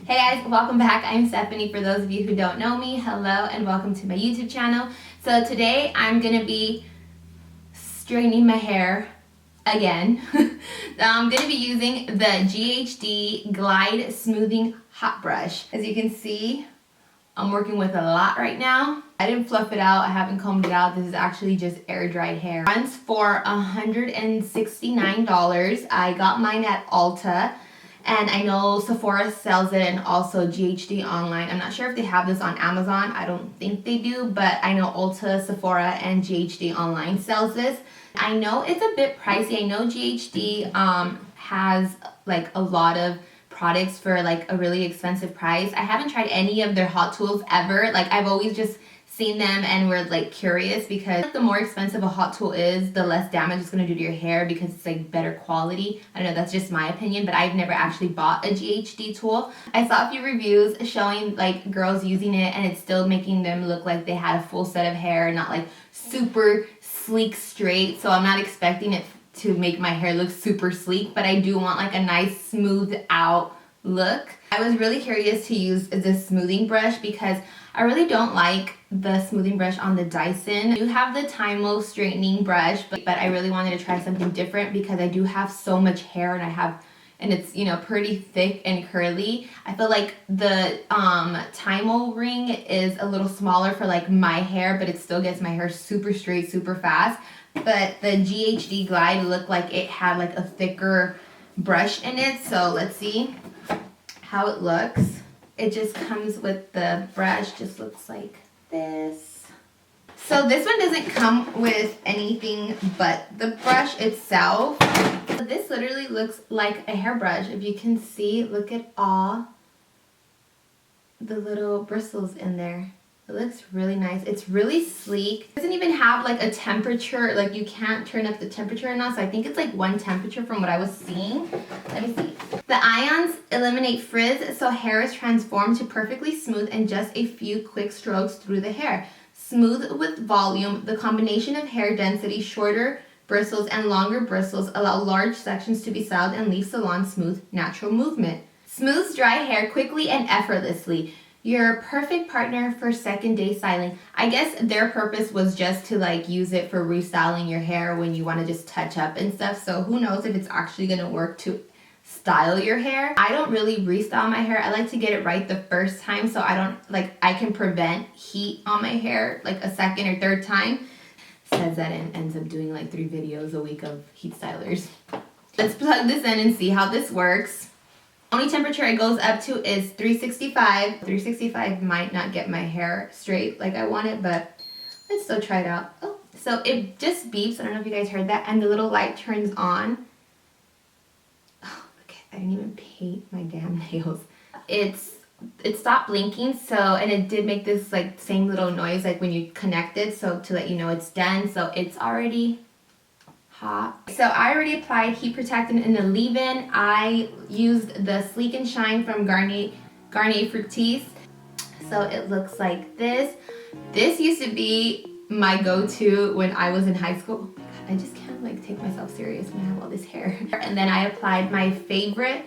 Hey guys, welcome back. I'm Stephanie. For those of you who don't know me, hello and welcome to my YouTube channel. So today I'm gonna be straightening my hair again. I'm gonna be using the GHD Glide Smoothing Hot Brush. As you can see, I'm working with a lot right now. I didn't fluff it out, I haven't combed it out. This is actually just air dried hair. Runs for $169. I got mine at Ulta. And I know Sephora sells it and also GHD online. I'm not sure if they have this on Amazon. I don't think they do, but I know Ulta, Sephora, and GHD online sells this. I know it's a bit pricey. I know GHD has like a lot of products for like a really expensive price. I haven't tried any of their hot tools ever. Like I've always just seen them and we're like curious because the more expensive a hot tool is, the less damage it's going to do to your hair because it's like better quality. I don't know, that's just my opinion, but I've never actually bought a GHD tool. I saw a few reviews showing like girls using it and it's still making them look like they had a full set of hair, not like super sleek straight. So I'm not expecting it to make my hair look super sleek, but I do want like a nice smooth out look. I was really curious to use this smoothing brush because I really don't like the smoothing brush on the Dyson. I do have the Tymo straightening brush, but I really wanted to try something different because I do have so much hair and it's, you know, pretty thick and curly. I feel like the Tymo ring is a little smaller for like my hair, but it still gets my hair super straight, super fast. But the GHD Glide looked like it had like a thicker brush in it. So let's see how it looks. It just comes with the brush, just looks like this. So this one doesn't come with anything but the brush itself. So this literally looks like a hairbrush. If you can see, look at all the little bristles in there. It looks really nice. It's really sleek. It doesn't even have like a temperature, like you can't turn up the temperature enough. So I think it's like one temperature from what I was seeing. Let me see. The ions eliminate frizz, so hair is transformed to perfectly smooth in just a few quick strokes through the hair. Smooth with volume, the combination of hair density, shorter bristles and longer bristles allow large sections to be styled and leave salon smooth, natural movement. Smooths dry hair quickly and effortlessly. Your perfect partner for second day styling. I guess their purpose was just to like use it for restyling your hair when you want to just touch up and stuff. So who knows if it's actually going to work to style your hair. I don't really restyle my hair. I like to get it right the first time so I can prevent heat on my hair like a second or third time. Says that and ends up doing like 3 videos a week of heat stylers. Let's plug this in and see how this works. Only temperature it goes up to is 365. 365 might not get my hair straight like I want it, but let's still try it out. Oh, so it just beeps. I don't know if you guys heard that. And the little light turns on. Oh, okay. I didn't even paint my damn nails. It stopped blinking, and it did make this like same little noise like when you connect it, so to let you know it's done. So it's already hot. So I already applied heat protectant in the leave-in. I used the Sleek and Shine from Garnier Fructis. So it looks like this. This used to be my go-to when I was in high school. God, I just can't like take myself serious when I have all this hair. And then I applied my favorite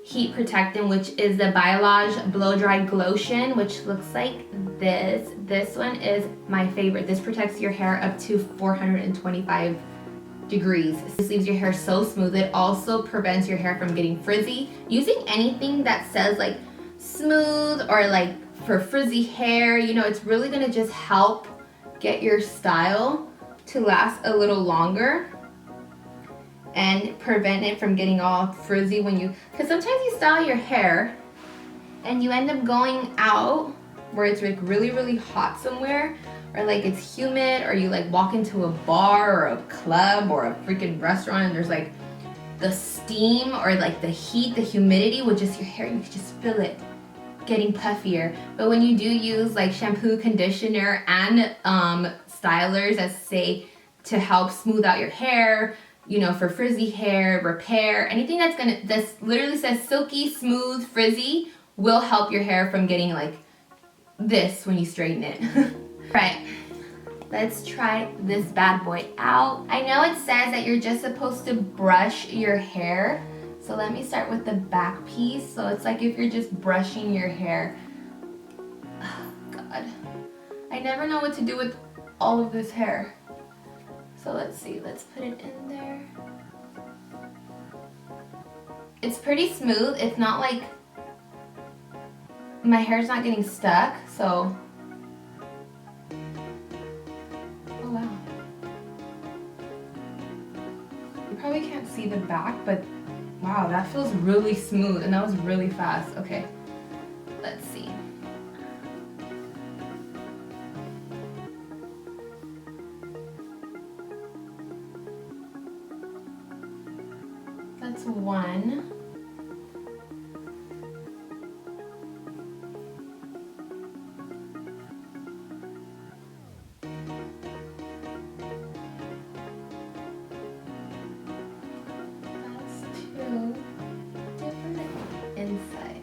heat protectant, which is the Biolage Blow Dry Glotion, which looks like this. This one is my favorite. This protects your hair up to 425 degrees. This leaves your hair so smooth. It also prevents your hair from getting frizzy. Using anything that says like smooth or like for frizzy hair, you know, it's really gonna just help get your style to last a little longer and prevent it from getting all frizzy because sometimes you style your hair and you end up going out where it's like really, really hot somewhere, or like it's humid, or you like walk into a bar or a club or a freaking restaurant and there's like the steam or like the heat, the humidity with just your hair, you can just feel it getting puffier. But when you do use like shampoo, conditioner, and stylers as say to help smooth out your hair, you know, for frizzy hair, repair, anything that's literally says silky, smooth, frizzy will help your hair from getting like this when you straighten it. Right, let's try this bad boy out. I know it says that you're just supposed to brush your hair, so So let me start with the back piece. So it's like if you're just brushing your hair. Oh, God. I never know what to do with all of this hair. So let's see, let's put it in there. It's pretty smooth. It's not like, my hair's not getting stuck, so. Oh wow. You probably can't see the back, but wow, that feels really smooth and that was really fast. Okay, let's see. That's one. That's two. Different inside.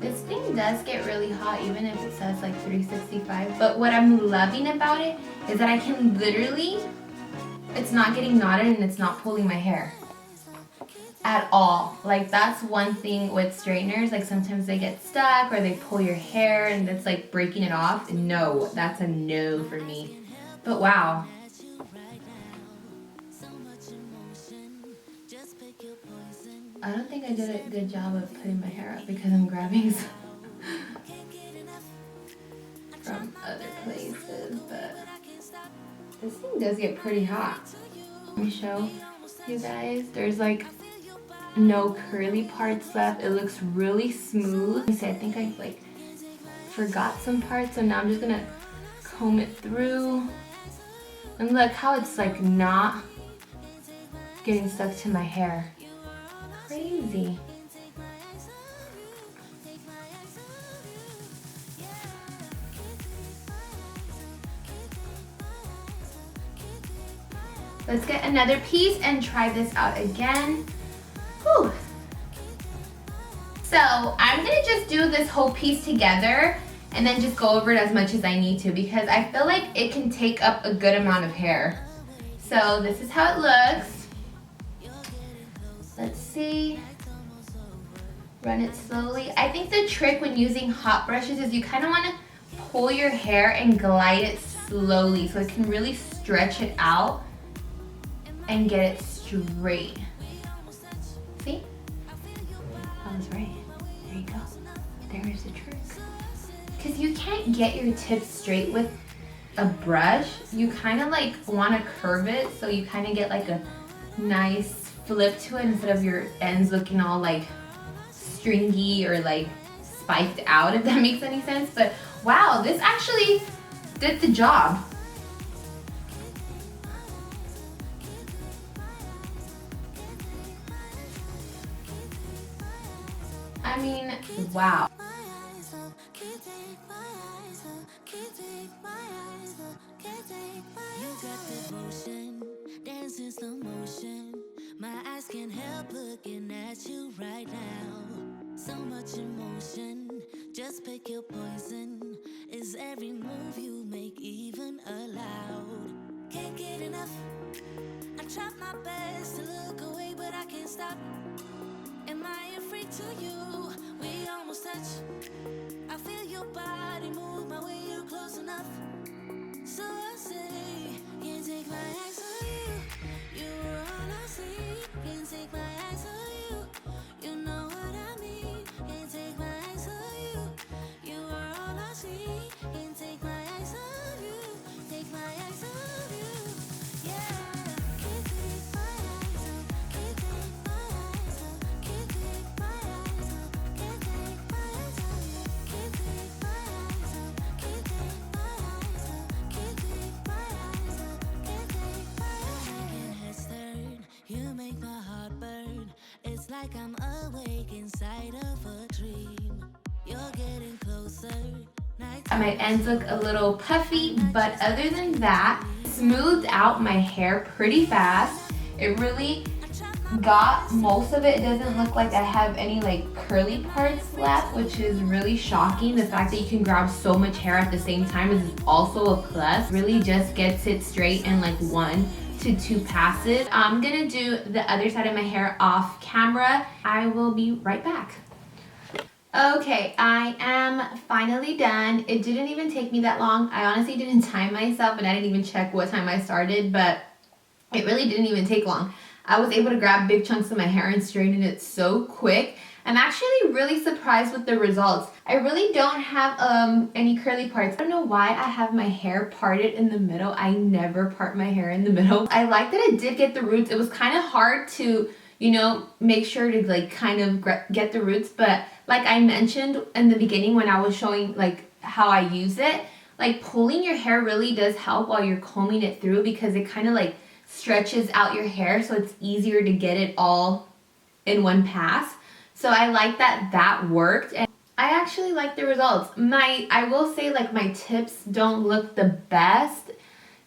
This thing does get really hot even if it says like 365, but what I'm loving about it is that I can literally, it's not getting knotted and it's not pulling my hair at all. Like that's one thing with straighteners, like sometimes they get stuck or they pull your hair and it's like breaking it off. No, that's a no for me. But wow. I don't think I did a good job of putting my hair up because I'm grabbing some from other places, but this thing does get pretty hot. Let me show you guys. There's like no curly parts left. It looks really smooth. I think I like forgot some parts, so now I'm just gonna comb it through. And look how it's like not getting stuck to my hair. Crazy. Let's get another piece and try this out again. Whew. So I'm gonna just do this whole piece together and then just go over it as much as I need to because I feel like it can take up a good amount of hair. So this is how it looks. Let's see. Run it slowly. I think the trick when using hot brushes is you kind of want to pull your hair and glide it slowly so it can really stretch it out and get it straight. See? I was right. There you go. There's the trick. Because you can't get your tips straight with a brush. You kind of like want to curve it so you kind of get like a nice flip to it instead of your ends looking all like stringy or like spiked out, if that makes any sense. But wow, this actually did the job. I mean, wow. Dancing slow motion, my eyes can't help looking at you right now. So much emotion, just pick your poison. Is every move you make even allowed? Can't get enough. I try my best to look away, but I can't stop. Am I a freak to you? We almost touch. I feel your body move my way, you're close enough. So I say, can't take my eyes on you. You were all I see. Can't take my eyes on you. You know what I mean. Can't take my eyes on you. You were all I see. Can't take my eyes on you. Take my eyes on you. Yeah. Can't take my eyes on. Can't take my eyes on. Can't take my eyes on. Can't take my eyes on you. Can't take my eyes on. Can't take my eyes on. Can't take my eyes on. Can't take my eyes on. Making heads turn. You make my heart burn. It's like I'm awake inside of a dream. You're getting closer. My ends look a little puffy, but other than that, smoothed out my hair pretty fast. It really got most of it. It doesn't look like I have any like curly parts left, which is really shocking. The fact that you can grab so much hair at the same time is also a plus. Really just gets it straight in like 1 to 2 passes. I'm gonna do the other side of my hair off camera. I will be right back. Okay, I am finally done. It didn't even take me that long. I honestly didn't time myself and I didn't even check what time I started, but it really didn't even take long. I was able to grab big chunks of my hair and straighten it so quick. I'm actually really surprised with the results. I really don't have any curly parts. I don't know why I have my hair parted in the middle. I never part my hair in the middle. I like that it did get the roots. It was kind of hard to, you know, make sure to like kind of get the roots, but like I mentioned in the beginning when I was showing like how I use it, like pulling your hair really does help while you're combing it through because it kind of like stretches out your hair so it's easier to get it all in one pass. So I like that that worked and I actually like the results. I will say like my tips don't look the best.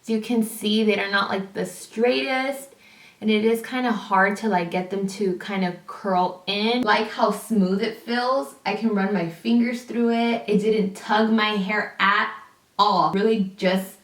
As you can see, they are not like the straightest. And it is kind of hard to like get them to kind of curl in. Like how smooth it feels. I can run my fingers through it. It didn't tug my hair at all. Really just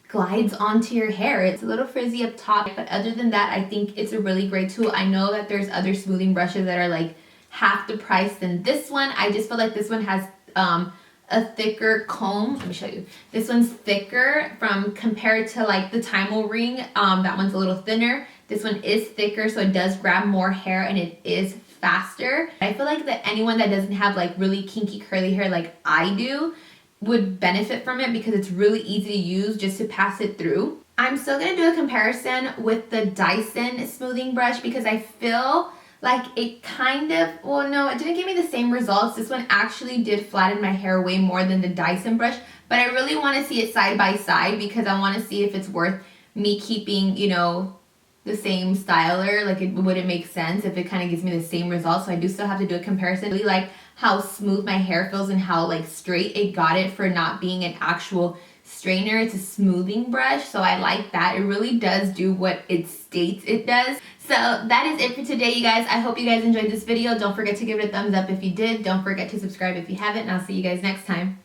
glides onto your hair. It's a little frizzy up top, but other than that, I think it's a really great tool. I know that there's other smoothing brushes that are like half the price than this one. I just feel like this one has a thicker comb. Let me show you. This one's thicker compared to like the Time ring. That one's a little thinner. This one is thicker, so it does grab more hair and it is faster. I feel like that anyone that doesn't have like really kinky curly hair like I do would benefit from it because it's really easy to use just to pass it through. I'm still gonna do a comparison with the Dyson smoothing brush because I feel like it kind of, well no, it didn't give me the same results. This one actually did flatten my hair way more than the Dyson brush, but I really want to see it side by side because I want to see if it's worth me keeping, you know, the same styler. Like would it make sense if it kind of gives me the same results? So I do still have to do a comparison. I really like how smooth my hair feels and how like straight it got it for not being an actual straightener. It's a smoothing brush, so I like that. It really does do what it states it does. So that is it for today, you guys. I hope you guys enjoyed this video. Don't forget to give it a thumbs up if you did. Don't forget to subscribe if you haven't, and I'll see you guys next time.